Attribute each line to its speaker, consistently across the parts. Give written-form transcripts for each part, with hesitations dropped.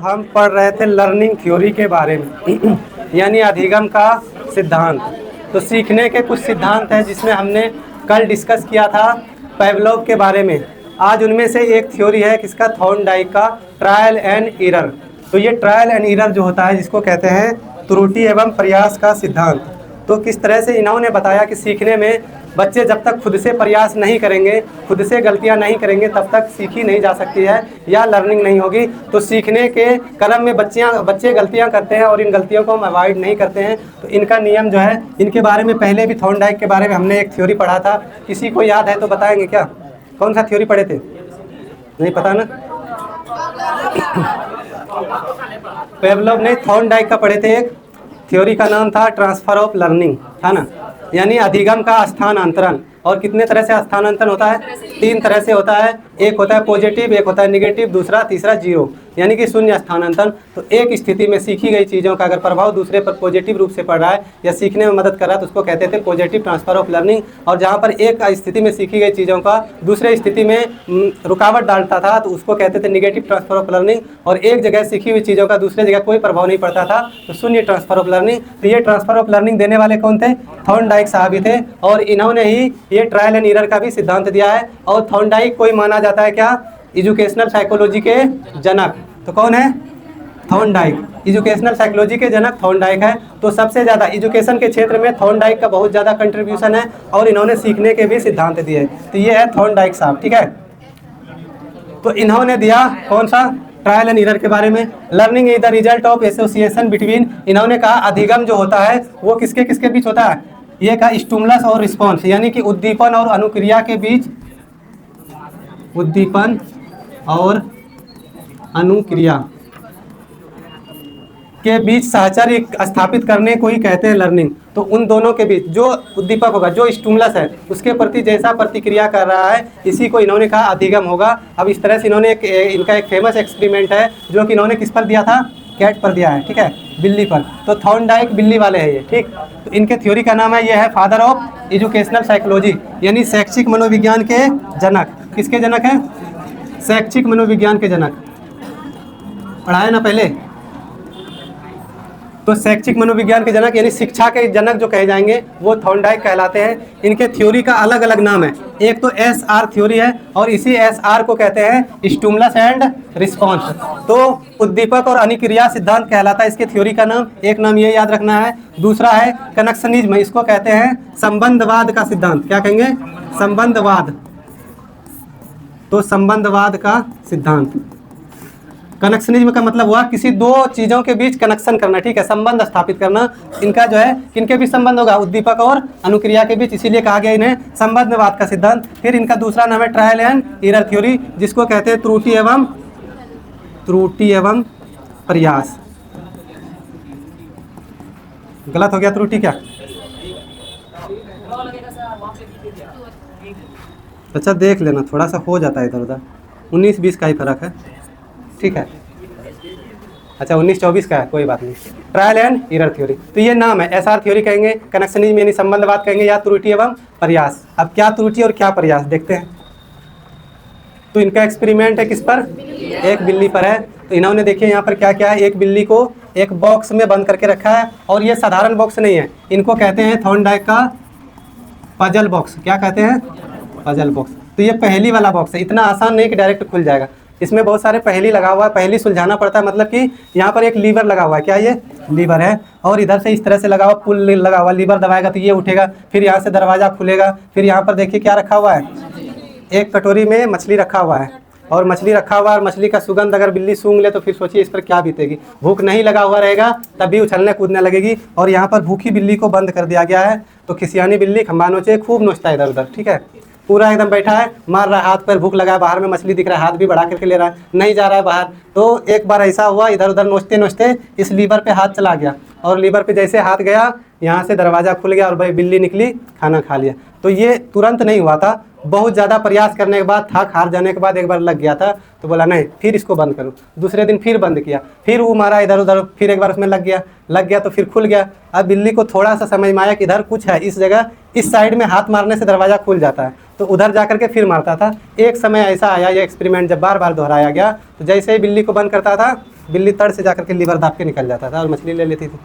Speaker 1: हम पढ़ रहे थे लर्निंग थ्योरी के बारे में यानी अधिगम का सिद्धांत। तो सीखने के कुछ सिद्धांत हैं जिसमें हमने कल डिस्कस किया था पेवलोव के बारे में। आज उनमें से एक थ्योरी है किसका, थॉर्नडाइक का, ट्रायल एंड एरर। तो ये ट्रायल एंड एरर जो होता है जिसको कहते हैं त्रुटि एवं प्रयास का सिद्धांत। तो किस तरह से इन्होंने बताया कि सीखने में बच्चे जब तक खुद से प्रयास नहीं करेंगे, खुद से गलतियां नहीं करेंगे, तब तक सीखी नहीं जा सकती है या लर्निंग नहीं होगी। तो सीखने के क्रम में बच्चे गलतियां करते हैं और इन गलतियों को हम अवॉइड नहीं करते हैं। तो इनका नियम जो है, इनके बारे में पहले भी थॉर्नडाइक के बारे में हमने एक थ्योरी पढ़ा था। किसी को याद है तो बताएंगे क्या, कौन सा थ्योरी पढ़े थे? नहीं पता ना? पेवलोव ने थॉर्नडाइक का पढ़े थे। एक थ्योरी का नाम था ट्रांसफर ऑफ लर्निंग, था ना, यानी अधिगम का स्थानांतरण। और कितने तरह से स्थानांतरण होता है? 3 तरह से होता है। एक होता है पॉजिटिव, एक होता है नेगेटिव, दूसरा तीसरा जीरो, यानी कि शून्य स्थानांतरण। तो एक स्थिति में सीखी गई चीज़ों का अगर प्रभाव दूसरे पर पॉजिटिव रूप से पड़ रहा है या सीखने में मदद कर रहा है तो उसको कहते थे पॉजिटिव ट्रांसफर ऑफ लर्निंग। और जहाँ पर एक स्थिति में सीखी गई चीज़ों का दूसरे स्थिति में रुकावट डालता था तो उसको कहते थे नेगेटिव ट्रांसफर ऑफ लर्निंग। और एक जगह सीखी हुई चीज़ों का दूसरे जगह कोई प्रभाव नहीं पड़ता था तो शून्य ट्रांसफर ऑफ लर्निंग। तो ये ट्रांसफर ऑफ लर्निंग देने वाले कौन थे? थॉर्नडाइक साहब ही थे। और इन्होंने ही ये ट्रायल एंड एरर का भी सिद्धांत दिया है। और थॉर्नडाइक को ही माना जाता है क्या, एजुकेशनल साइकोलॉजी के जनक। तो कौन है? थॉर्नडाइक। एजुकेशनल साइकोलॉजी के जनक थॉर्नडाइक है। तो सबसे ज़्यादा एजुकेशन के क्षेत्र में थॉर्नडाइक का बहुत ज़्यादा कंट्रीब्यूशन है और इन्होंने सीखने के भी सिद्धांत दिए। तो ये है थॉर्नडाइक साहब, ठीक है। तो इन्होंने दिया कौन सा, ट्रायल एंड एरर के बारे में। Learning is the result of association between, इन्होंने कहा अधिगम जो होता है वो किसके किसके बीच होता है? ये कहा स्टिमुलस और रिस्पॉन्स, यानी कि उद्दीपन और अनुक्रिया के बीच, उद्दीपन और अनुक्रिया के बीच साहचर्य स्थापित करने को ही कहते हैं लर्निंग। तो उन दोनों के बीच जो उद्दीपक होगा, जो स्टिमुलस है, उसके प्रति जैसा प्रतिक्रिया कर रहा है, इसी को इन्होंने कहा अधिगम होगा। अब इस तरह से इन्होंने इनका एक फेमस एक्सपेरिमेंट है जो कि इन्होंने किस पर दिया था? कैट पर दिया है, ठीक है, बिल्ली पर। तो थॉर्नडाइक बिल्ली वाले हैं ये, ठीक। तो इनके थ्योरी का नाम है, ये है फादर ऑफ एजुकेशनल साइकोलॉजी, यानी शैक्षिक मनोविज्ञान के जनक। किसके जनक हैं? शैक्षिक मनोविज्ञान के जनक। पढ़ाया ना पहले? तो शैक्षिक मनोविज्ञान के जनक यानी शिक्षा के जनक जो कहे जाएंगे वो थॉर्नडाइक कहलाते हैं। इनके थ्योरी का अलग अलग नाम है। एक तो SR थ्योरी है और इसी SR को कहते हैं स्टिमुलस एंड रिस्पॉन्स। तो उद्दीपक और अनुक्रिया सिद्धांत कहलाता है इसके थ्योरी का नाम। एक नाम ये याद रखना है। दूसरा है कनेक्शनिज्म, इसको कहते हैं संबंधवाद का सिद्धांत। क्या कहेंगे? संबंधवाद। तो संबंधवाद का सिद्धांत। कनेक्शनिज्म का मतलब हुआ किसी दो चीज़ों के बीच कनेक्शन करना, ठीक है, संबंध स्थापित करना। इनका जो है किनके बीच संबंध होगा? उद्दीपक और अनुक्रिया के बीच, इसीलिए कहा गया इन्हें संबंधवाद का सिद्धांत। फिर इनका दूसरा नाम है ट्रायल एंड एरर थ्योरी, जिसको कहते हैं त्रुटि एवं प्रयास। गलत हो गया त्रुटि क्या? अच्छा देख लेना, थोड़ा सा हो जाता है इधर उधर, 19-20 का ही फर्क है, ठीक है। अच्छा 19-24 का है, कोई बात नहीं। ट्रायल एंड एरर थ्योरी, तो ये नाम है। SR थ्योरी कहेंगे, कनेक्शनिज्म यानी संबंधवाद कहेंगे, या त्रुटि एवं प्रयास। अब क्या त्रुटि और क्या प्रयास देखते हैं। तो इनका एक्सपेरिमेंट है किस पर? एक बिल्ली पर है। तो इन्होंने देखिए यहाँ पर क्या क्या है, एक बिल्ली को एक बॉक्स में बंद करके रखा है। और ये साधारण बॉक्स नहीं है, इनको कहते हैं थॉर्नडाइक का पजल बॉक्स। क्या कहते हैं? Puzzle box. तो ये पहेली वाला बॉक्स है, इतना आसान नहीं कि डायरेक्ट खुल जाएगा। इसमें बहुत सारे पहेली लगा हुआ है, पहेली सुलझाना पड़ता है। मतलब कि यहाँ पर एक लीवर लगा हुआ है, क्या ये लीवर है, और इधर से इस तरह से लगा हुआ पुल लगा हुआ, लीवर दबाएगा तो ये उठेगा, फिर यहाँ से दरवाज़ा खुलेगा। फिर यहाँ पर देखिए क्या रखा हुआ है, एक कटोरी में मछली रखा हुआ है, और मछली रखा हुआ है, और मछली का सुगंध अगर बिल्ली सूंघ ले तो फिर सोचिए इस पर क्या बीतेगी। भूख नहीं लगा हुआ रहेगा तब भी उछलने कूदने लगेगी। और यहाँ पर भूखी बिल्ली को बंद कर दिया गया है। तो खिसियानी बिल्ली खंबा नोचे खूब नोचता है इधर उधर, ठीक है, पूरा एकदम बैठा है, मार रहा है हाथ पर, भूख लगा है, बाहर में मछली दिख रहा है, हाथ भी बढ़ा करके ले रहा है, नहीं जा रहा है बाहर। तो एक बार ऐसा हुआ, इधर उधर नोचते नोचते इस लीवर पे हाथ चला गया, और लीवर पे जैसे हाथ गया यहाँ से दरवाज़ा खुल गया और भाई बिल्ली निकली, खाना खा लिया। तो ये तुरंत नहीं हुआ था, बहुत ज़्यादा प्रयास करने के बाद, थक हार जाने के बाद एक बार लग गया था। तो बोला नहीं फिर इसको बंद करूँ। दूसरे दिन फिर बंद किया, फिर वो मारा इधर उधर, फिर एक बार उसमें लग गया तो फिर खुल गया। अब बिल्ली को थोड़ा सा समझ में आया कि इधर कुछ है, इस जगह इस साइड में हाथ मारने से दरवाज़ा खुल जाता है, तो उधर जा करके फिर मारता था। एक समय ऐसा आया, ये एक्सपेरिमेंट जब बार बार दोहराया गया, तो जैसे ही बिल्ली को बंद करता था बिल्ली तड़ से जाकर के लीवर दाब के निकल जाता था और मछली ले लेती थी।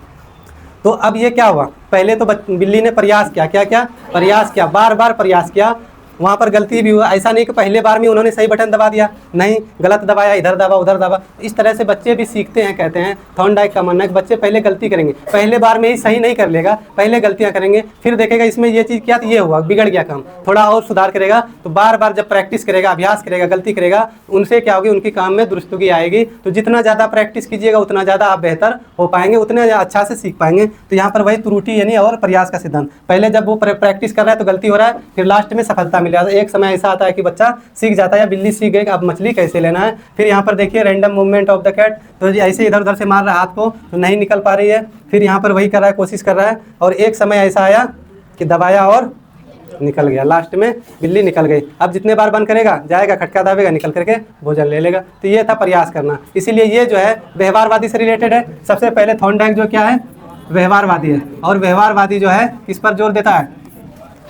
Speaker 1: तो अब ये क्या हुआ, पहले तो बिल्ली ने प्रयास किया, क्या क्या प्रयास किया, बार बार प्रयास किया, वहाँ पर गलती भी हुआ। ऐसा नहीं कि पहले बार में उन्होंने सही बटन दबा दिया, नहीं, गलत दबाया, इधर दबा उधर दबा। इस तरह से बच्चे भी सीखते हैं। कहते हैं थॉर्नडाइक का मानना है कि बच्चे पहले गलती करेंगे, पहले बार में ही सही नहीं कर लेगा, पहले गलतियाँ करेंगे, फिर देखेगा इसमें ये चीज़ क्या, तो ये हुआ, बिगड़ गया काम, थोड़ा और सुधार करेगा। तो बार बार जब प्रैक्टिस करेगा, अभ्यास करेगा, गलती करेगा, उनसे क्या होगी, उनकी काम में दुरुस्तगी आएगी। तो जितना ज़्यादा प्रैक्टिस कीजिएगा उतना ज़्यादा आप बेहतर हो पाएंगे, उतने अच्छा से सीख पाएंगे। तो यहाँ पर वही त्रुटि यानी और प्रयास का सिद्धांत, पहले जब वो प्रैक्टिस कर रहा है तो गलती हो रहा है, फिर लास्ट में सफलता मिल जाता है। एक समय ऐसा आता है कि बच्चा सीख जाता है, या बिल्ली सीख गई कि अब मछली कैसे लेना है। फिर यहाँ पर देखिए random movement of the cat, तो ऐसे इधर उधर से मार रहा है हाथ को, तो नहीं निकल पा रही है। फिर यहाँ पर वही कर रहा है, कोशिश कर रहा है, और एक समय ऐसा आया कि दबाया और निकल गया, लास्ट में बिल्ली निकल गई। अब जितने बार बंद करेगा, जाएगा, खटका दाबेगा, निकल करके भोजन ले लेगा। तो ये था प्रयास करना। इसीलिए ये जो है व्यवहारवादी से रिलेटेड है। सबसे पहले थॉर्नडाइक जो क्या है, व्यवहारवादी है, और व्यवहारवादी जो है किस पर जोर देता है,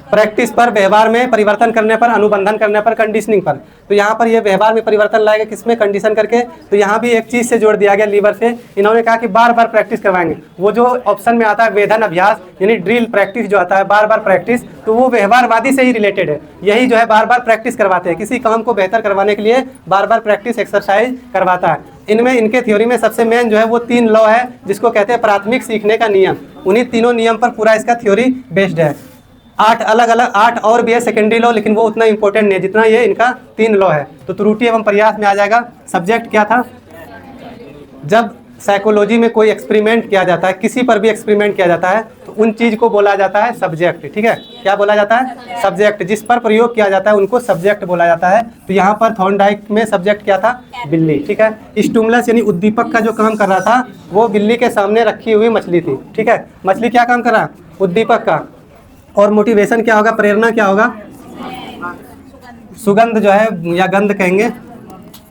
Speaker 1: प्रैक्टिस पर, व्यवहार में परिवर्तन करने पर, अनुबंधन करने पर, कंडीशनिंग पर। तो यहाँ पर ये व्यवहार में परिवर्तन लाएगा, किसमें, कंडीशन करके। तो यहाँ भी एक चीज़ से जोड़ दिया गया, लीवर से। इन्होंने कहा कि बार बार प्रैक्टिस करवाएंगे। वो जो ऑप्शन में आता है वेधन अभ्यास यानी ड्रिल प्रैक्टिस जो आता है, बार बार प्रैक्टिस, तो वो व्यवहारवादी से ही रिलेटेड है। यही जो है बार बार प्रैक्टिस करवाते हैं, किसी काम को बेहतर करवाने के लिए बार बार प्रैक्टिस एक्सरसाइज करवाता है। इनमें, इनके थ्योरी में सबसे मेन जो है वो 3 लॉ है, जिसको कहते हैं प्राथमिक सीखने का नियम। उन्हीं तीनों नियम पर पूरा इसका थ्योरी बेस्ड है। 8 अलग अलग 8 और भी है सेकेंडरी लॉ, लेकिन वो उतना इंपॉर्टेंट नहीं है जितना ये इनका 3 लॉ है। तो त्रुटि एवं प्रयास में आ जाएगा। सब्जेक्ट क्या था, जब साइकोलॉजी में कोई एक्सपेरिमेंट किया जाता है, किसी पर भी एक्सपेरिमेंट किया जाता है, तो उन चीज़ को बोला जाता है सब्जेक्ट। ठीक है, क्या बोला जाता है, सब्जेक्ट। जिस पर प्रयोग किया जाता है उनको सब्जेक्ट बोला जाता है। तो यहाँ पर थॉर्नडाइक में सब्जेक्ट क्या था, बिल्ली। ठीक है, स्टिमुलस यानी उद्दीपक का जो काम कर रहा था वो बिल्ली के सामने रखी हुई मछली थी। ठीक है, मछली क्या काम कर रहा है, उद्दीपक का। और मोटिवेशन क्या होगा, प्रेरणा क्या होगा, सुगंध जो है, या गंध कहेंगे,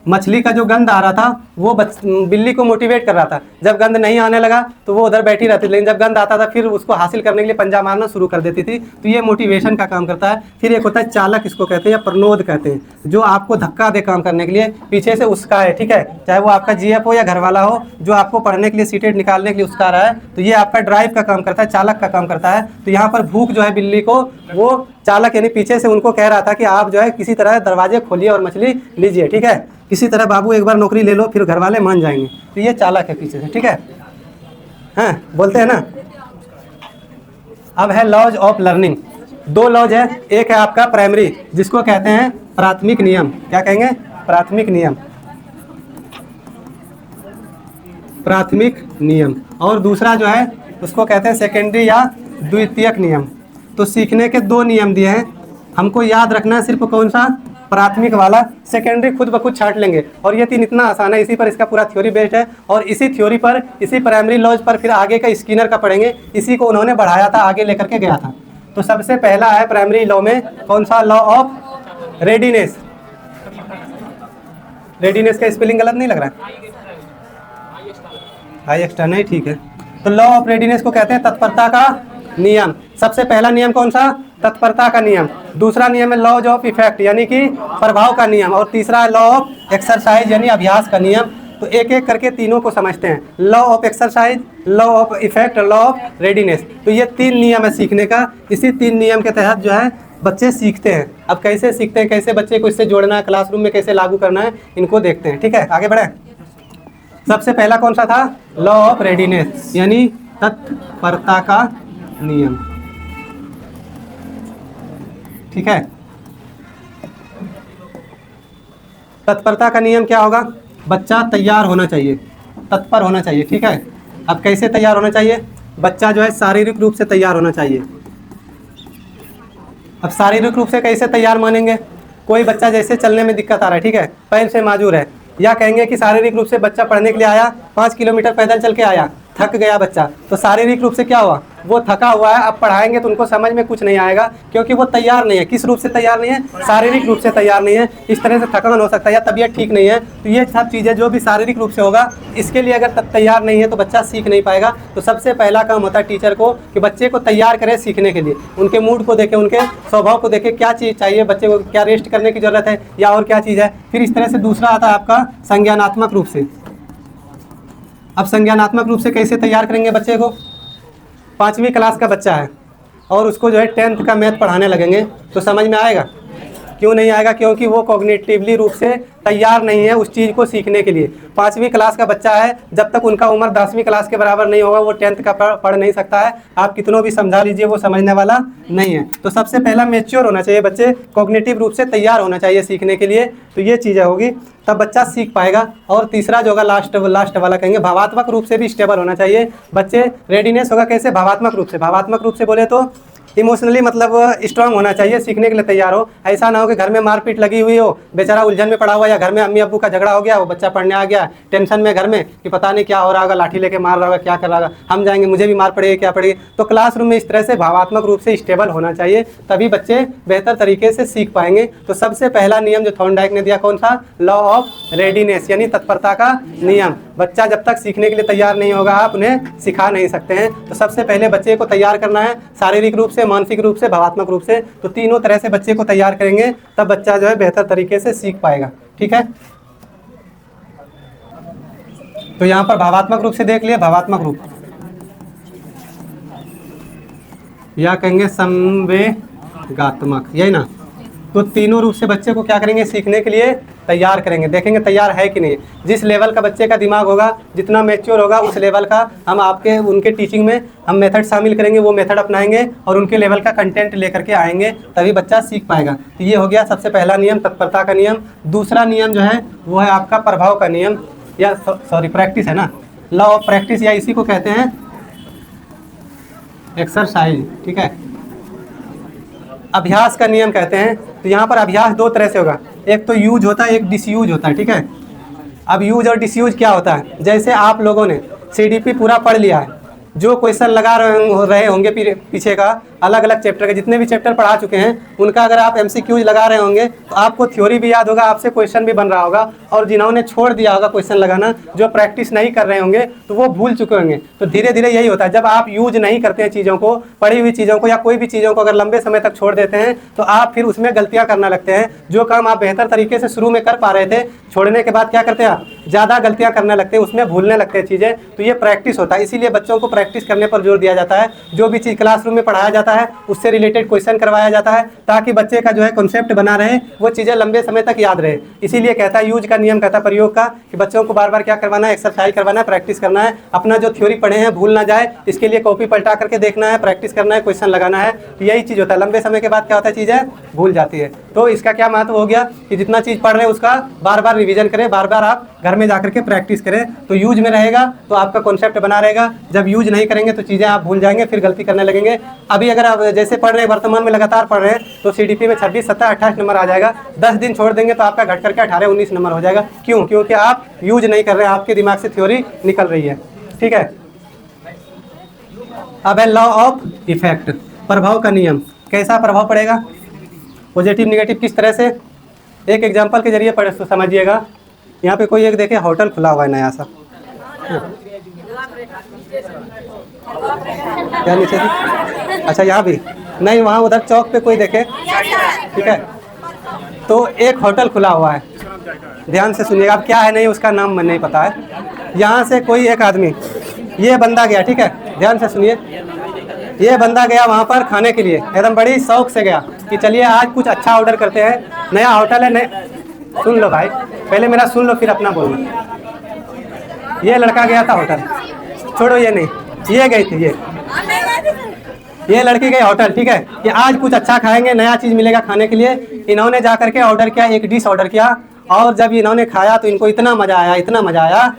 Speaker 1: मछली का जो गंध आ रहा था वो बिल्ली को मोटिवेट कर रहा था। जब गंध नहीं आने लगा तो वो उधर बैठी रहती, लेकिन जब गंध आता था फिर उसको हासिल करने के लिए पंजा मारना शुरू कर देती थी। तो ये मोटिवेशन का काम करता है। फिर एक होता है चालक, इसको कहते हैं, या प्रनोद कहते हैं, जो आपको धक्का दे काम करने के लिए, पीछे से उसका है। ठीक है, चाहे वो आपका जीएफ हो या घर वाला हो, जो आपको पढ़ने के लिए, सीटेट निकालने के लिए उसका रहा है, तो ये आपका ड्राइव का काम करता है, चालक का काम करता है। तो यहाँ पर भूख जो है बिल्ली को, वो चालक यानी पीछे से उनको कह रहा था कि आप जो है किसी तरह दरवाजे खोलिए और मछली लीजिए। ठीक है, किसी तरह बाबू एक बार नौकरी ले लो, फिर घर वाले मान जाएंगे। तो ये चालक है पीछे से। ठीक है, हाँ बोलते हैं ना। अब है लॉज ऑफ लर्निंग। 2 लॉज है, एक है आपका प्राइमरी, जिसको कहते हैं प्राथमिक नियम। क्या कहेंगे, प्राथमिक नियम, प्राथमिक नियम। और दूसरा जो है उसको कहते हैं सेकेंडरी या द्वितीयक नियम। तो सीखने के 2 नियम दिए हैं, हमको याद रखना है सिर्फ कौन सा, प्राथमिक वाला। सेकेंडरी खुद ब खुद छाट लेंगे। और ये 3 इतना आसान है, इसी पर इसका पूरा थ्योरी बेस्ड है। और इसी थ्योरी पर, इसी प्राइमरी लॉज पर फिर आगे का स्किनर का पढ़ेंगे। इसी को उन्होंने बढ़ाया था, आगे लेकर के गया था। तो सबसे पहला है प्राइमरी लॉ में कौन सा, लॉ ऑफ रेडीनेस। रेडीनेस का स्पेलिंग गलत नहीं लग रहा है, हाई एक्स्ट्रा नहीं, ठीक है। तो लॉ ऑफ रेडीनेस को कहते हैं तत्परता का नियम। सबसे पहला नियम कौन सा, तत्परता का नियम। दूसरा नियम है लॉज ऑफ इफेक्ट यानी कि प्रभाव का नियम। और तीसरा है लॉ ऑफ एक्सरसाइज यानी अभ्यास का नियम। तो एक एक करके तीनों को समझते हैं, law of exercise, law of effect, law of readiness. तो ये 3 नियम है सीखने का। इसी 3 नियम के तहत जो है बच्चे सीखते हैं। अब कैसे सीखते हैं, कैसे बच्चे को इससे जोड़ना है, क्लासरूम में कैसे लागू करना है, इनको देखते हैं। ठीक है, आगे बढ़े। सबसे पहला कौन सा था, लॉ ऑफ रेडीनेस यानी तत्परता का नियम। ठीक है, तत्परता का नियम क्या होगा, बच्चा तैयार होना चाहिए, तत्पर होना चाहिए। ठीक है, अब कैसे तैयार होना चाहिए, बच्चा जो है शारीरिक रूप से तैयार होना चाहिए। अब शारीरिक रूप से कैसे तैयार मानेंगे, कोई बच्चा जैसे चलने में दिक्कत आ रहा है, ठीक है, पैर से माजूर है, या कहेंगे कि शारीरिक रूप से बच्चा पढ़ने के लिए आया, 5 किलोमीटर पैदल चल के आया, थक गया बच्चा, तो शारीरिक रूप से क्या हुआ, वो थका हुआ है। अब पढ़ाएंगे तो उनको समझ में कुछ नहीं आएगा, क्योंकि वो तैयार नहीं है। किस रूप से तैयार नहीं है, शारीरिक रूप से तैयार नहीं है। इस तरह से थकान हो सकता है या तबीयत ठीक नहीं है। तो ये सब चीज़ें जो भी शारीरिक रूप से होगा, इसके लिए अगर तैयार नहीं है तो बच्चा सीख नहीं पाएगा। तो सबसे पहला काम होता है टीचर को कि बच्चे को तैयार करें सीखने के लिए। उनके मूड को देखें, उनके स्वभाव को देखें, क्या चीज़ चाहिए बच्चे को, क्या रेस्ट करने की ज़रूरत है या और क्या चीज़ है। फिर इस तरह से दूसरा आता है आपका संज्ञानात्मक रूप से। अब संज्ञानात्मक रूप से कैसे तैयार करेंगे बच्चे को? 5वीं क्लास का बच्चा है और उसको जो है 10th का मैथ पढ़ाने लगेंगे तो समझ में आएगा? क्यों नहीं आएगा? क्योंकि वो कॉग्निटिवली रूप से तैयार नहीं है उस चीज़ को सीखने के लिए। 5वीं क्लास का बच्चा है, जब तक उनका उम्र 10वीं क्लास के बराबर नहीं होगा वो 10th का पढ़ नहीं सकता है। आप कितनों भी समझा लीजिए वो समझने वाला नहीं है। तो सबसे पहला मैच्योर होना चाहिए, बच्चे कॉग्निटिव रूप से तैयार होना चाहिए सीखने के लिए। तो ये चीज़ें होगी तब बच्चा सीख पाएगा। और तीसरा जो होगा लास्ट वाला कहेंगे भावात्मक रूप से भी स्टेबल होना चाहिए। बच्चे रेडीनेस होगा कैसे? भावात्मक रूप से। भावात्मक रूप से बोले तो इमोशनली मतलब स्ट्रांग होना चाहिए, सीखने के लिए तैयार हो। ऐसा ना हो कि घर में मारपीट लगी हुई हो, बेचारा उलझन में पड़ा हुआ, या घर में अम्मी अब्बू का झगड़ा हो गया, वो बच्चा पढ़ने आ गया टेंशन में घर में कि पता नहीं क्या हो रहा होगा, लाठी लेके मार रहा होगा, क्या कर रहा होगा, हम जाएंगे मुझे भी मार पड़ेगी, क्या पड़ेगी। तो क्लासरूम में इस तरह से भावात्मक रूप से स्टेबल होना चाहिए, तभी बच्चे बेहतर तरीके से सीख पाएंगे। तो सबसे पहला नियम जो थॉर्नडाइक ने दिया कौन सा? लॉ ऑफ रेडीनेस, यानी तत्परता का नियम। बच्चा जब तक सीखने के लिए तैयार नहीं होगा आप उन्हें सिखा नहीं सकते हैं। तो सबसे पहले बच्चे को तैयार करना है शारीरिक रूप से, मानसिक रूप से, भावात्मक रूप से। तो तीनों तरह से बच्चे को तैयार करेंगे तब बच्चा जो है बेहतर तरीके से सीख पाएगा। ठीक है, तो यहाँ पर भावात्मक रूप से देख लिया, भावात्मक रूप या कहेंगे संवेगात्मक, यही ना। तो तीनों रूप से बच्चे को क्या करेंगे? सीखने के लिए तैयार करेंगे। देखेंगे तैयार है कि नहीं। जिस लेवल का बच्चे का दिमाग होगा, जितना मैच्योर होगा, उस लेवल का हम आपके उनके टीचिंग में हम मेथड शामिल करेंगे, वो मेथड अपनाएंगे और उनके लेवल का कंटेंट लेकर के आएंगे, तभी बच्चा सीख पाएगा। तो ये हो गया सबसे पहला नियम, तत्परता का नियम। दूसरा नियम जो है वो है आपका प्रभाव का नियम, या सॉरी प्रैक्टिस है ना, लॉ ऑफ प्रैक्टिस, या इसी को कहते हैं एक्सरसाइज। ठीक है, अभ्यास का नियम कहते हैं। तो यहाँ पर अभ्यास दो तरह से होगा, एक तो यूज होता है, एक डिसयूज होता है। ठीक है, अब यूज और डिसयूज क्या होता है? जैसे आप लोगों ने CDP पूरा पढ़ लिया है, जो क्वेश्चन लगा रहे होंगे पीछे का, अलग अलग चैप्टर के जितने भी चैप्टर पढ़ा चुके हैं उनका अगर आप MCQs लगा रहे होंगे तो आपको थ्योरी भी याद होगा, आपसे क्वेश्चन भी बन रहा होगा। और जिन्होंने छोड़ दिया होगा क्वेश्चन लगाना, जो प्रैक्टिस नहीं कर रहे होंगे, तो वो भूल चुके होंगे। तो धीरे धीरे यही होता है, जब आप यूज नहीं करते हैं चीज़ों को, पढ़ी हुई चीज़ों को या कोई भी चीज़ों को अगर लंबे समय तक छोड़ देते हैं तो आप फिर उसमें गलतियाँ करना लगते हैं। जो काम आप बेहतर तरीके से शुरू में कर पा रहे थे, छोड़ने के बाद क्या करते हैं? ज़्यादा गलतियाँ करने लगते हैं, उसमें भूलने लगते हैं चीज़ें। तो ये प्रैक्टिस होता है, इसीलिए बच्चों को प्रैक्टिस करने पर जोर दिया जाता है। जो भी चीज़ क्लासरूम में पढ़ाया जाता है उससे रिलेटेड क्वेश्चन करवाया जाता है, ताकि बच्चे का जो है कॉन्सेप्ट बना रहे, वो चीज़ें लंबे समय तक याद रहे। इसीलिए कहता है यूज का नियम, कहता है प्रयोग का, कि बच्चों को बार बार क्या करवाना है? एक्सरसाइज करवाना है, प्रैक्टिस करना है। अपना जो थ्योरी पढ़े हैं भूल ना जाए, इसके लिए कॉपी पलटा करके देखना है, प्रैक्टिस करना है, क्वेश्चन लगाना है। तो यही चीज़ होता है, लंबे समय के बाद क्या होता है? चीज़ें भूल जाती है। तो इसका क्या महत्व हो गया कि जितना चीज़ पढ़ रहे हैं उसका बार बार रिविजन करें, बार बार आप घर में जाकर के प्रैक्टिस करें। तो यूज में रहेगा तो आपका कॉन्सेप्ट बना रहेगा। जब यूज नहीं करेंगे तो चीज़ें आप भूल जाएंगे, फिर गलती करने लगेंगे। अभी अगर आप जैसे पढ़ रहे हैं, वर्तमान में लगातार पढ़ रहे हैं, तो CDP में 26, 27, 28 नंबर आ जाएगा। 10 दिन छोड़ देंगे तो आपका घट करके 18, 19 नंबर हो जाएगा। क्यों? क्योंकि आप यूज नहीं कर रहे हैं, आपके दिमाग से थ्योरी निकल रही है। ठीक है, अब है लॉ ऑफ इफेक्ट, प्रभाव का नियम। कैसा प्रभाव पड़ेगा? पॉजिटिव निगेटिव किस तरह से? एक एग्जांपल के जरिए पढ़ समझिएगा। यहाँ पे कोई एक देखे होटल खुला हुआ है नया सा, क्या नीचे थी? अच्छा यहाँ भी नहीं, वहाँ उधर चौक पे कोई देखे। ठीक है, तो एक होटल खुला हुआ है, ध्यान से सुनिएगा। अब क्या है नहीं उसका नाम मुझे नहीं पता है। यहाँ से कोई एक आदमी, ये बंदा गया, ठीक है ध्यान से सुनिए, ये बंदा गया वहाँ पर खाने के लिए, एकदम बड़ी शौक से गया कि चलिए आज कुछ अच्छा ऑर्डर करते हैं, नया होटल है। सुन लो भाई, पहले मेरा सुन लो फिर अपना बोलना। ये लड़का गया था होटल, छोड़ो ये नहीं, ये गई थी, ये लड़की गई होटल, ठीक है, कि आज कुछ अच्छा खाएंगे, नया चीज़ मिलेगा खाने के लिए। इन्होंने जा करके ऑर्डर किया, एक डिश ऑर्डर किया, और जब इन्होंने खाया तो इनको इतना मज़ा आया, इतना मज़ा आया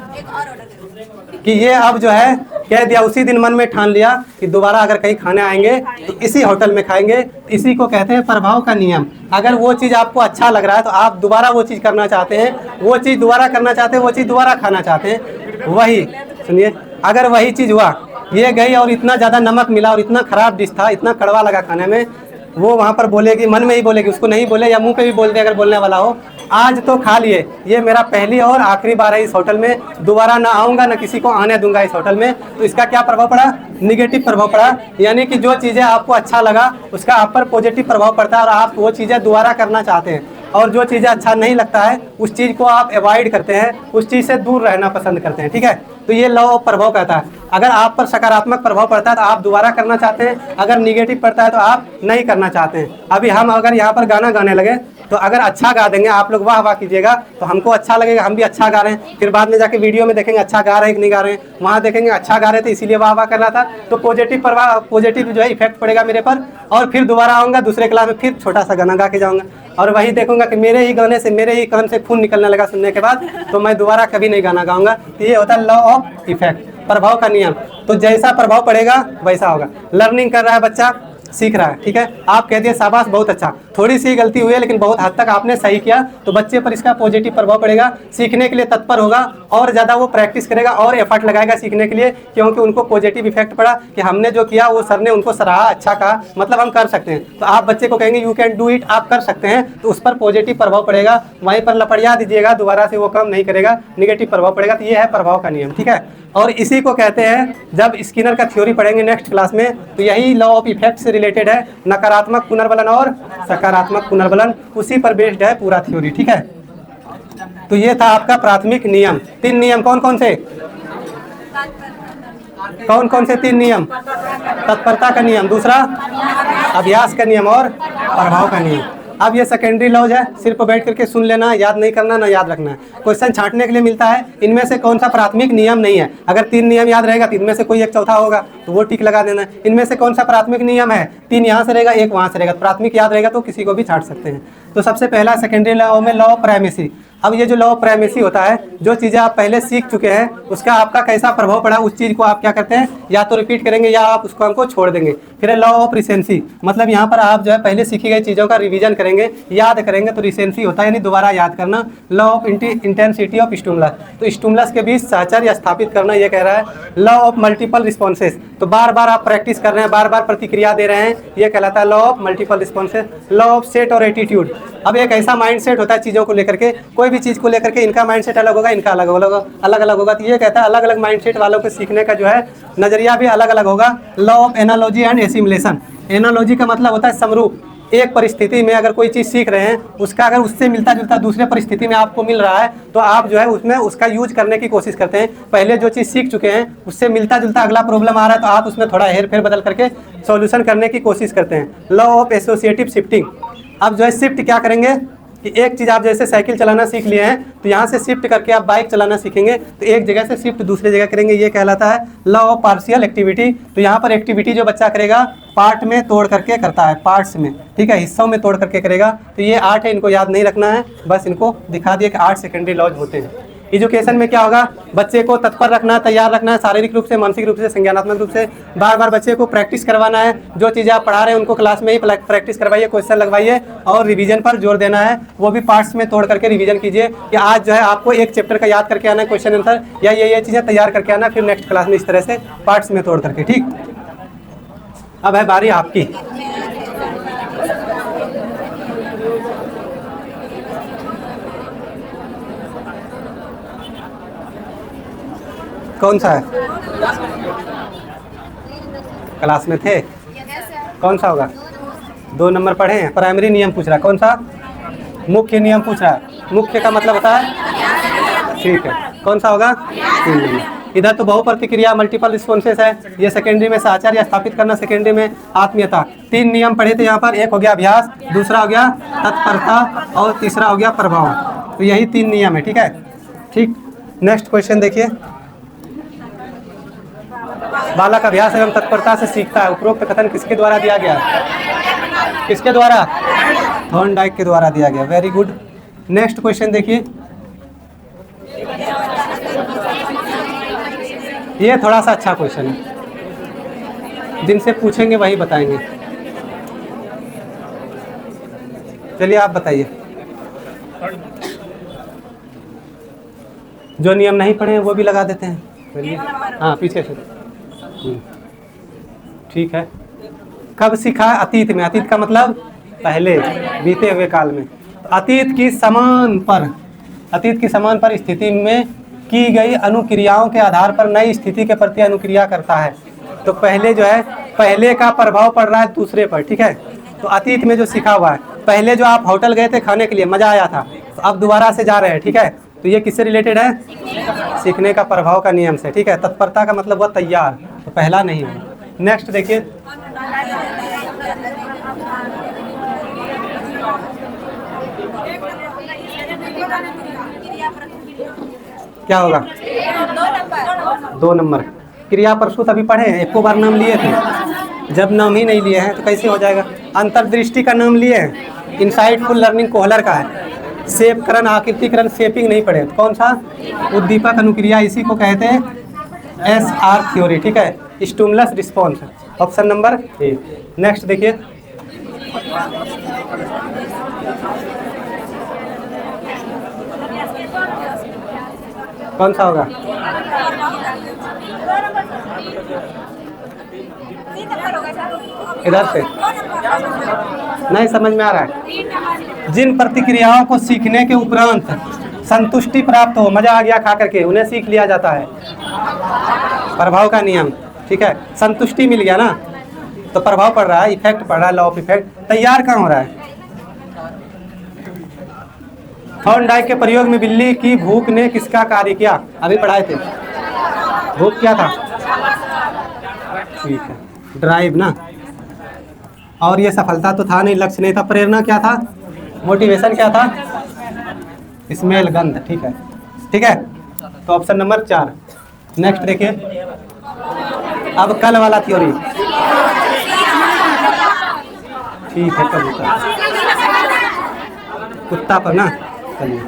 Speaker 1: कि ये अब जो है कह दिया, उसी दिन मन में ठान लिया कि दोबारा अगर कहीं खाने आएंगे तो इसी होटल में खाएंगे। इसी को कहते हैं प्रभाव का नियम। अगर वो चीज़ आपको अच्छा लग रहा है तो आप दोबारा वो चीज़ करना चाहते हैं, वो चीज़ दोबारा करना चाहते हैं, वो चीज़ दोबारा खाना चाहते हैं। वही सुनिए, अगर वही चीज़ हुआ, ये गई और इतना ज़्यादा नमक मिला और इतना ख़राब डिश था, इतना कड़वा लगा खाने में, वो वहाँ पर बोलेगी, मन में ही बोलेगी, उसको नहीं बोले या मुंह पे भी बोल दे अगर बोलने वाला हो, आज तो खा लिए, ये मेरा पहली और आखिरी बार है इस होटल में, दोबारा ना आऊँगा, ना किसी को आने दूंगा इस होटल में। तो इसका क्या प्रभाव पड़ा? निगेटिव प्रभाव पड़ा। यानी कि जो चीज़ें आपको अच्छा लगा उसका आप पर पॉजिटिव प्रभाव पड़ता है और आप वो चीज़ें दोबारा करना चाहते हैं। और जो चीज़ें अच्छा नहीं लगता है उस चीज़ को आप अवॉइड करते हैं, उस चीज़ से दूर रहना पसंद करते हैं। ठीक है, तो ये लॉ ऑफ प्रभाव कहता है। अगर आप पर सकारात्मक प्रभाव पड़ता है तो आप दोबारा करना चाहते हैं, अगर निगेटिव पड़ता है तो आप नहीं करना चाहते हैं। अभी हम अगर यहाँ पर गाना गाने लगे तो अगर अच्छा गा देंगे, आप लोग वाह वाह कीजिएगा तो हमको अच्छा लगेगा, हम भी अच्छा गा रहे हैं। फिर बाद में जाके वीडियो में देखेंगे अच्छा गा रहे हैं कि नहीं गा रहे हैं, वहाँ देखेंगे अच्छा गा रहे थे इसीलिए वाह वाह करना था। तो पॉजिटिव प्रभाव, पॉजिटिव जो है इफेक्ट पड़ेगा मेरे पर, और फिर दोबारा आऊँगा दूसरे क्लास में, फिर छोटा सा गाना गा के जाऊँगा और वही देखूंगा कि मेरे ही गाने से, मेरे ही कान से खून निकलने लगा सुनने के बाद, तो मैं दोबारा कभी नहीं गाना गाऊंगा। तो ये होता है लॉ ऑफ इफेक्ट, प्रभाव का नियम। तो जैसा प्रभाव पड़ेगा वैसा होगा। लर्निंग कर रहा है बच्चा, सीख रहा है, ठीक है। आप कहते हैं शाबाश बहुत अच्छा, थोड़ी सी गलती हुई है लेकिन बहुत हद तक आपने सही किया, तो बच्चे पर इसका पॉजिटिव प्रभाव पड़ेगा। सीखने के लिए तत्पर होगा और ज़्यादा वो प्रैक्टिस करेगा और एफर्ट लगाएगा सीखने के लिए, क्योंकि उनको पॉजिटिव इफेक्ट पड़ा कि हमने जो किया वो सर ने उनको सराहा, अच्छा कहा, मतलब हम कर सकते हैं। तो आप बच्चे को कहेंगे यू कैन डू इट, आप कर सकते हैं, तो उस पर पॉजिटिव प्रभाव पड़ेगा। वहीं पर लपड़िया दीजिएगा, दोबारा से वो काम नहीं करेगा, निगेटिव प्रभाव पड़ेगा। तो ये है प्रभाव का नियम, ठीक है। और इसी को कहते हैं, जब स्किनर का थ्योरी पढ़ेंगे नेक्स्ट क्लास में, तो यही लॉ ऑफ इफेक्ट से रिलेटेड है। नकारात्मक पुनर्बलन और सकारात्मक पुनर्बलन, उसी पर बेस्ड है पूरा थ्योरी, ठीक है। तो ये था आपका प्राथमिक नियम। 3 नियम कौन कौन से? कौन कौन से 3 नियम? तत्परता का नियम, दूसरा अभ्यास का नियम और प्रभाव का नियम। अब ये सेकेंडरी लॉज है, सिर्फ बैठ करके सुन लेना, याद नहीं करना, ना याद रखना है। क्वेश्चन छांटने के लिए मिलता है, इनमें से कौन सा प्राथमिक नियम नहीं है। अगर 3 नियम याद रहेगा तो इनमें से कोई एक चौथा होगा तो वो टिक लगा देना है। इनमें से कौन सा प्राथमिक नियम है, 3 यहाँ से रहेगा, 1 वहाँ से रहेगा। प्राथमिक याद रहेगा तो किसी को भी छांट सकते हैं। तो सबसे पहला सेकेंडरी लॉ में लॉ ऑफ प्राइमेसी। अब ये जो लॉ ऑफ प्राइमेसी होता है, जो चीज़ें आप पहले सीख चुके हैं उसका आपका कैसा प्रभाव पड़ा, उस चीज़ को आप क्या करते हैं, या तो रिपीट करेंगे या आप उसको हमको छोड़ देंगे। फिर है लॉ ऑफ रिसेंसी, मतलब यहाँ पर आप जो है पहले सीखी गई चीज़ों का रिवीजन करेंगे, याद करेंगे, तो रिसेंसी होता है यानी दोबारा याद करना। Law of intensity of stimulus, तो स्टिमुलस के बीच साहचर्य स्थापित करना, ये कह रहा है। लॉ ऑफ मल्टीपल रिस्पॉन्सेस, तो बार बार आप प्रैक्टिस कर रहे हैं, बार बार प्रतिक्रिया दे रहे हैं, ये कहलाता है law of multiple responses. Law of set और एटीट्यूड, अब एक ऐसा माइंड सेट होता है चीज़ों को लेकर के, कोई भी चीज़ को लेकर के इनका माइंड सेट अलग होगा, इनका अलग अलग होगा। तो ये कहता है अलग अलग माइंड सेट वालों के सीखने का जो है नज़रिया भी अलग अलग होगा। Law of analogy and assimilation, analogy का मतलब होता है समरूप। एक परिस्थिति में अगर कोई चीज़ सीख रहे हैं, उसका अगर उससे मिलता जुलता दूसरे परिस्थिति में आपको मिल रहा है, तो आप जो है उसमें उसका यूज करने की कोशिश करते हैं। पहले जो चीज़ सीख चुके हैं उससे मिलता जुलता अगला प्रॉब्लम आ रहा है तो आप उसमें थोड़ा हेर फेर बदल करके सॉल्यूशन करने की कोशिश करते हैं। लॉ ऑफ एसोसिएटिव शिफ्टिंग, अब जो है शिफ्ट क्या करेंगे कि एक चीज़ आप जैसे साइकिल चलाना सीख लिए हैं तो यहाँ से शिफ्ट करके आप बाइक चलाना सीखेंगे, तो एक जगह से शिफ्ट दूसरी जगह करेंगे, ये कहलाता है लॉ ऑफ पार्शियल एक्टिविटी। तो यहाँ पर एक्टिविटी जो बच्चा करेगा पार्ट में तोड़ करके करता है, पार्ट्स में, ठीक है, हिस्सों में तोड़ करके करेगा। तो ये 8 है, इनको याद नहीं रखना है, बस इनको दिखा दिया कि 8 सेकेंडरी लॉज होते हैं। एजुकेशन में क्या होगा, बच्चे को तत्पर रखना है, तैयार रखना है, शारीरिक रूप से, मानसिक रूप से, संज्ञानात्मक रूप से। बार बार बच्चे को प्रैक्टिस करवाना है, जो चीज़ें आप पढ़ा रहे हैं उनको क्लास में ही प्रैक्टिस करवाइए, क्वेश्चन लगवाइए, और रिवीजन पर जोर देना है, वो भी पार्ट्स में तोड़ करके रिवीजन कीजिए कि आज जो है आपको एक चैप्टर का याद करके आना है, क्वेश्चन आंसर या ये चीज़ें तैयार करके आना, फिर नेक्स्ट क्लास में इस तरह से पार्ट्स में तोड़ करके, ठीक। अब है बारी आपकी। कौन सा है, क्लास में थे, कौन सा होगा? 2 नंबर पढ़े हैं। प्राइमरी नियम पूछ रहा है, कौन सा? मुख्य नियम पूछ रहा है। मुख्य का मतलब होता है, ठीक है, कौन सा होगा? 3 नंबर। इधर तो बहु प्रतिक्रिया मल्टीपल रिस्पॉन्सेस है, ये सेकेंडरी में साहचर्य स्थापित करना, सेकेंडरी में आत्मीयता। 3 नियम पढ़े थे यहाँ पर, एक हो गया अभ्यास, दूसरा हो गया तत्परता और तीसरा हो गया प्रभाव। तो यही 3 नियम है, ठीक है, ठीक। नेक्स्ट क्वेश्चन देखिए, बालक अभ्यास एवं तत्परता से सीखता है, उपरोक्त कथन किसके द्वारा दिया गया? किसके द्वारा? थॉर्नडाइक के द्वारा दिया गया। Very good. नेक्स्ट क्वेश्चन देखिए, ये थोड़ा सा अच्छा क्वेश्चन है, जिनसे पूछेंगे वही बताएंगे। चलिए आप बताइए, जो नियम नहीं पढ़े हैं वो भी लगा देते हैं। चलिए, हाँ पीछे से, ठीक है। कब सीखा? अतीत में। अतीत का मतलब पहले, बीते हुए काल में। अतीत की समान पर स्थिति में की गई अनुक्रियाओं के आधार पर नई स्थिति के प्रति अनुक्रिया करता है। तो पहले जो है, पहले का प्रभाव पड़ रहा है दूसरे पर, ठीक है। तो अतीत में जो सीखा हुआ है, पहले जो आप होटल गए थे खाने के लिए, मज़ा आया था, तो अब दोबारा से जा रहे हैं, ठीक है, तो ये किससे रिलेटेड है? सीखने का प्रभाव का नियम से। ठीक है, तत्परता का मतलब हुआ तैयार, तो पहला नहीं है। नेक्स्ट देखिए, क्या होगा? 2 नंबर। क्रिया प्रसूत अभी पढ़े हैं, एको बार नाम लिए थे। जब नाम ही नहीं लिए हैं तो कैसे हो जाएगा? अंतर्दृष्टि का नाम लिए हैं, इनसाइटफुल लर्निंग कोहलर का है। सेपकरण, आकृतिकरण, शेपिंग नहीं पढ़े। तो कौन सा? उद्दीपक अनुक्रिया, इसी को कहते हैं SR थ्योरी। ठीक है, stimulus response, option number A. Next देखिए, कौन सा होगा? इधर से नहीं समझ में आ रहा है। जिन प्रतिक्रियाओं को सीखने के उपरांत संतुष्टि प्राप्त हो, मजा आ गया खा करके, उन्हें सीख लिया जाता है। प्रभाव का नियम। ठीक है, संतुष्टि मिल गया ना, तो प्रभाव पड़ रहा है, इफेक्ट पड़ रहा है, लॉ ऑफ इफेक्ट। तैयार कहाँ हो रहा है? थॉर्नडाइक के प्रयोग में बिल्ली की भूख ने किसका कार्य किया? अभी पढ़ाए थे। भूख क्या था? ठीक है, ड्राइव ना। और ये सफलता तो था नहीं, लक्ष्य नहीं था। प्रेरणा क्या था? मोटिवेशन क्या था? स्मेल, गंध। ठीक है, ठीक है, तो ऑप्शन नंबर 4। नेक्स्ट देखिए, अब कल वाला थ्योरी। ठीक है, कबूतर, कुत्ता पर ना। चलिए,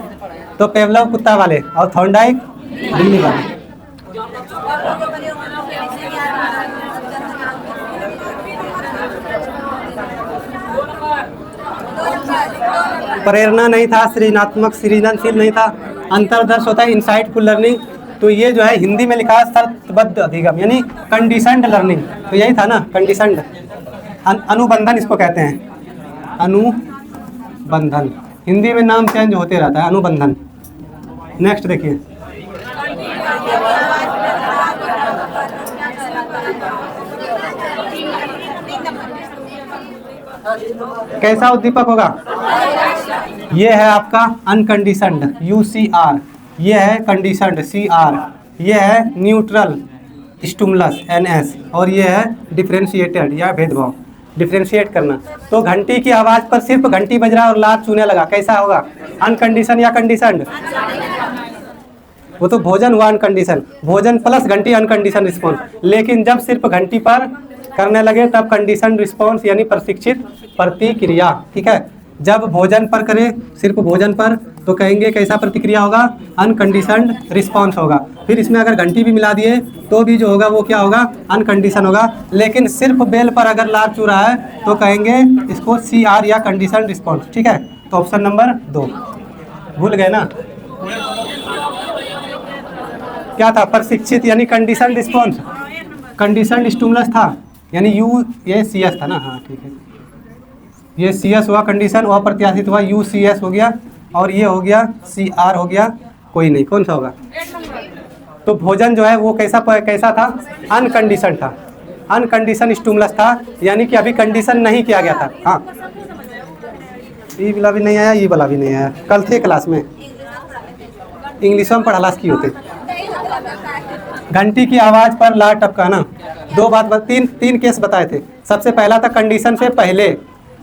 Speaker 1: तो पेवलोव कुत्ता वाले और थॉर्नडाइक बिल्ली वाले। प्रेरणा नहीं था, सृजनात्मक सृजनशील नहीं था। अंतर्दर्श होता है इनसाइटफुल लर्निंग। तो ये जो है हिंदी में लिखा है शर्तबद्ध अधिगम, यानी कंडीशनड लर्निंग। तो यही था ना, कंडीशनड। अनुबंधन इसको कहते हैं, अनुबंधन। हिंदी में नाम चेंज होते रहता है, अनुबंधन। नेक्स्ट देखिए, कैसा उद्दीपक होगा? ये है आपका अनकंडीशनड, UCR। ये है कंडीशनड, CR। ये है न्यूट्रल स्टिमुलस, NS। और ये है डिफरेंशिएटेड या भेदभाव, डिफरेंशिएट करना। तो घंटी की आवाज़ पर सिर्फ घंटी बज रहा है और लार चूने लगा, कैसा होगा? अनकंडीशन या कंडीशनड? वो तो भोजन हुआ अनकंडीशन, भोजन प्लस घंटी अनकंडीशन रिस्पॉन्स। लेकिन जब सिर्फ घंटी पर करने लगे तब कंडीशन रिस्पॉन्स, यानी प्रशिक्षित प्रतिक्रिया। ठीक है, जब भोजन पर करें, सिर्फ भोजन पर, तो कहेंगे कैसा प्रतिक्रिया होगा? अनकंडीशनड रिस्पॉन्स होगा। फिर इसमें अगर घंटी भी मिला दिए तो भी जो होगा वो क्या होगा? अनकंडीशन होगा। लेकिन सिर्फ बेल पर अगर लार चू रहा है तो कहेंगे इसको CR या कंडीशन रिस्पॉन्स। ठीक है, तो ऑप्शन नंबर 2। भूल गए ना? क्या था? प्रशिक्षित यानी कंडीशन रिस्पॉन्स, कंडीशन स्टिमुलस था, यानी ये CS था ना। हाँ ठीक है, ये CS हुआ कंडीशन, और प्रत्याशित हुआ UCS हो गया, और ये हो गया CR हो गया। कोई नहीं, कौन सा होगा? तो भोजन जो है वो कैसा था? अनकंडीशन था, अनकंडीशन स्टिमुलस था, यानी कि अभी कंडीशन नहीं किया गया था। हाँ, ये वाला भी नहीं आया, ये वाला भी नहीं आया। कल थे क्लास में, इंग्लिश में पढ़ालास की होते। घंटी की आवाज़ पर लार टपकाना। तीन केस बताए थे। सबसे पहला था कंडीशन से पहले,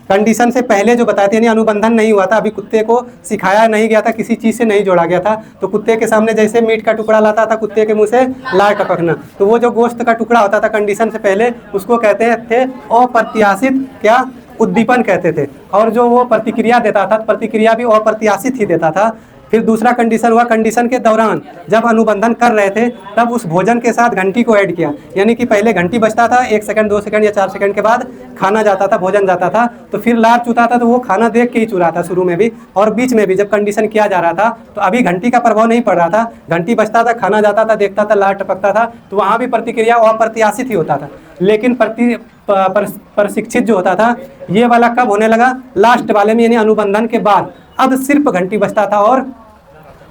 Speaker 1: कंडीशन से पहले जो बताए थे, यानी अनुबंधन नहीं हुआ था, अभी कुत्ते को सिखाया नहीं गया था, किसी चीज़ से नहीं जोड़ा गया था। तो कुत्ते के सामने जैसे मीट का टुकड़ा लाता था, कुत्ते के मुंह से लार टपकना। तो वो जो गोश्त का टुकड़ा होता था कंडीशन से पहले, उसको कहते थे अप्रत्याशित क्या? उद्दीपन कहते थे। और जो वो प्रतिक्रिया देता था, प्रतिक्रिया भी अप्रत्याशित ही देता था। फिर दूसरा कंडीशन हुआ, कंडीशन के दौरान जब अनुबंधन कर रहे थे तब उस भोजन के साथ घंटी को ऐड किया, यानी कि पहले घंटी बजता था, 1 सेकंड 2 सेकंड या 4 सेकंड के बाद खाना जाता था, भोजन जाता था। तो फिर लार चूता था, तो वो खाना देख के ही चू रहा था शुरू में भी और बीच में भी जब कंडीशन किया जा रहा था। तो अभी घंटी का प्रभाव नहीं पड़ रहा था, घंटी बजता था, खाना जाता था, देखता था, लार टपकता था, तो वहाँ भी प्रतिक्रिया अप्रत्याशित ही होता था। लेकिन प्रशिक्षित जो होता था, ये वाला कब होने लगा? लास्ट वाले में, यानी अनुबंधन के बाद। अब सिर्फ घंटी बजता था और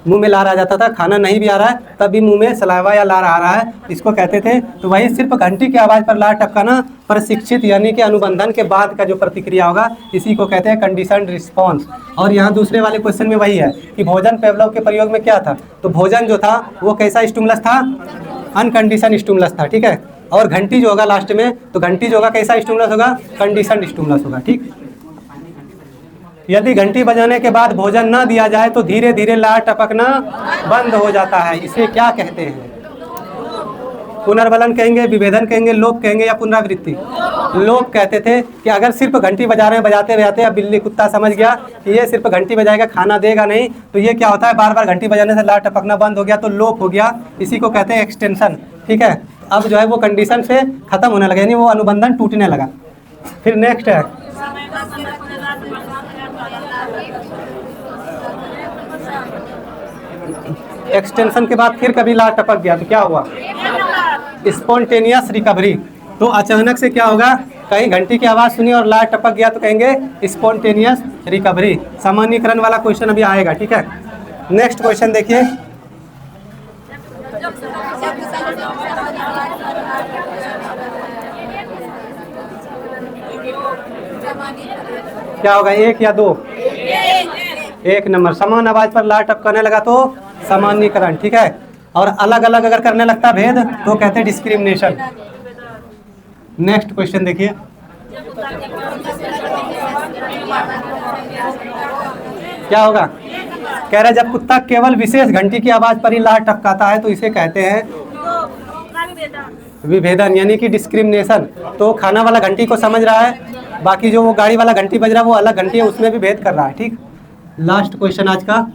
Speaker 1: मुंह में लार आ जाता था, खाना नहीं भी आ रहा है तब भी मुंह में सलावा या लार आ रहा है, इसको कहते थे। तो वही सिर्फ घंटी की आवाज़ पर लार टपकाना प्रशिक्षित यानी कि अनुबंधन के बाद का जो प्रतिक्रिया होगा इसी को कहते हैं कंडीशनड रिस्पॉन्स। और यहाँ दूसरे वाले क्वेश्चन में वही है कि भोजन पेवलोव के प्रयोग में क्या था, तो भोजन जो था वो कैसा स्टिमुलस था, अनकंडीशन स्टिमुलस था, ठीक है। और घंटी जो होगा लास्ट में, तो घंटी जो होगा कैसा स्टिमुलस होगा, कंडीशन स्टिमुलस होगा, ठीक। यदि घंटी बजाने के बाद भोजन न दिया जाए तो धीरे धीरे लार टपकना बंद हो जाता है, इसे क्या कहते हैं, पुनर्बलन कहेंगे, विभेदन कहेंगे, लोप कहेंगे या पुनरावृत्ति। लोप कहते थे कि अगर सिर्फ घंटी बजा रहे हैं, बजाते बजाते अब बिल्ली कुत्ता समझ गया कि ये सिर्फ घंटी बजाएगा खाना देगा नहीं, तो ये क्या होता है, बार बार घंटी बजाने से लार टपकना बंद हो गया तो लोप हो गया, इसी को कहते हैं एक्सटेंशन, ठीक है। अब जो है वो कंडीशन से खत्म होने लगा, यानी वो अनुबंधन टूटने लगा। फिर नेक्स्ट है एक्सटेंशन के बाद फिर कभी लार टपक गया तो क्या हुआ, स्पॉन्टेनियस रिकवरी। तो अचानक से क्या होगा, कहीं घंटी की आवाज़ सुनी और लार टपक गया तो कहेंगे स्पॉन्टेनियस रिकवरी। सामान्यीकरण वाला क्वेश्चन अभी आएगा, ठीक है। नेक्स्ट क्वेश्चन देखिए, क्या होगा, एक या दो, एक नंबर। समान आवाज पर लार टपकाने लगा तो सामान्यीकरण, ठीक है। और अलग अलग अगर करने लगता भेद तो कहते हैं डिस्क्रिमिनेशन। नेक्स्ट क्वेश्चन देखिए, क्या होगा, कह रहा है जब कुत्ता केवल विशेष घंटी की आवाज पर ही लार टपकाता है तो इसे कहते हैं विभेदन यानी कि डिस्क्रिमिनेशन। तो खाना वाला घंटी को समझ रहा है, बाकी जो वो गाड़ी वाला घंटी बज रहा है वो अलग घंटी है, उसमें भी भेद कर रहा है, ठीक। लास्ट क्वेश्चन आज का,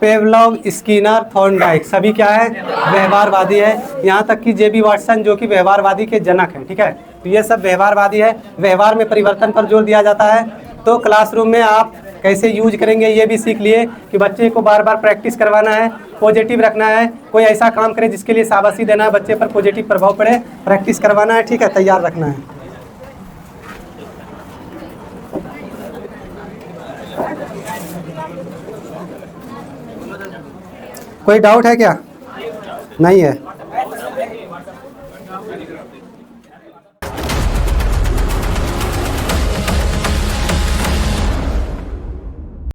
Speaker 1: पेवलोव, स्किनर, थॉर्नडाइक सभी क्या है, व्यवहारवादी है। यहाँ तक कि जेबी वाटसन जो कि व्यवहारवादी के जनक हैं, ठीक है। तो ये सब व्यवहारवादी है, व्यवहार में परिवर्तन पर जोर दिया जाता है। तो क्लासरूम में आप कैसे यूज करेंगे ये भी सीख लिए कि बच्चे को बार बार प्रैक्टिस करवाना है, पॉजिटिव रखना है, कोई ऐसा काम करे जिसके लिए शाबाशी देना है, बच्चे पर पॉजिटिव प्रभाव पड़े, प्रैक्टिस करवाना है, ठीक है, तैयार रखना है। कोई डाउट है क्या, नहीं है।